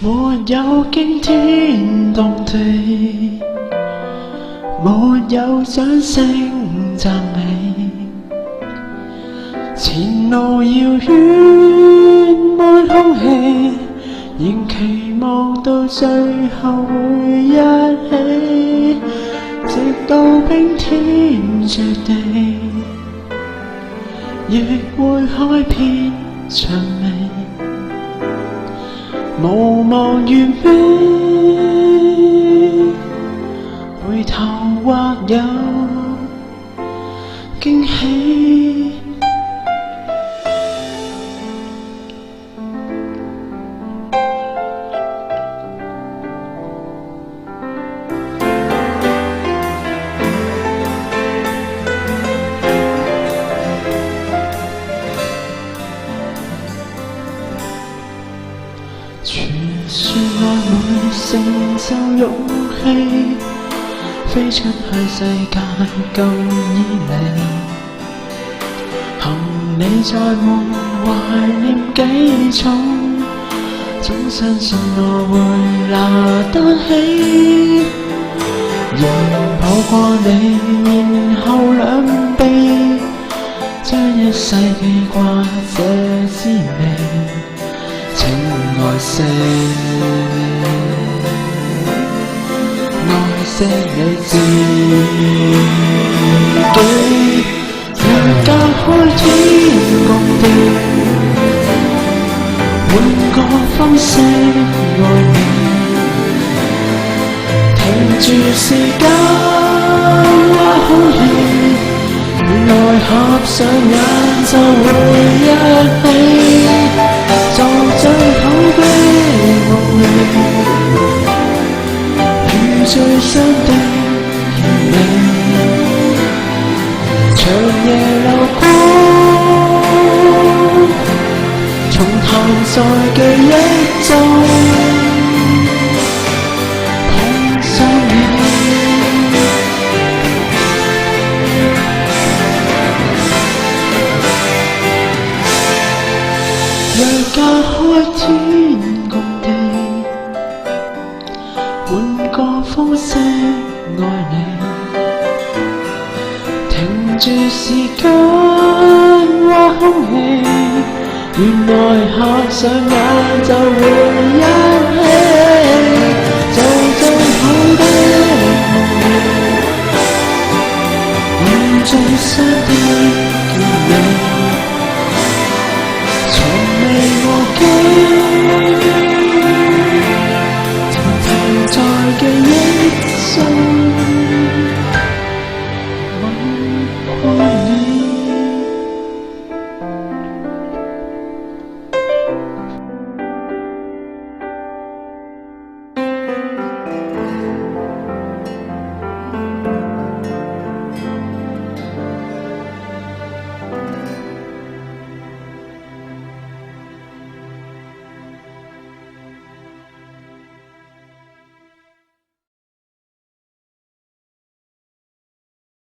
沒有驚天動地，沒有掌聲讚美，前路遙遠滿空氣，仍期望到最後會一起，直到冰天雪地，亦會開遍薔薇。無望完美，回頭或有驚喜。傳說愛會成就勇氣，飛出去世界更以離，行李載滿懷念幾重，總相信我會拿得起，仍抱過你，然後兩臂，將一世記掛這滋味。請愛惜，愛惜你自己。若隔開天共地，換個方式愛你，停住時間或空氣，原來合上眼就會一起。做最好的夢寐，與最傷的甜美，長夜流光，重投在記憶中，碰上你。若隔開天共地，換個方式愛你，停住時間或空氣，原來合上眼就會一起，做最好的夢寐，與最傷的結尾。從未忘記，停留在記憶中。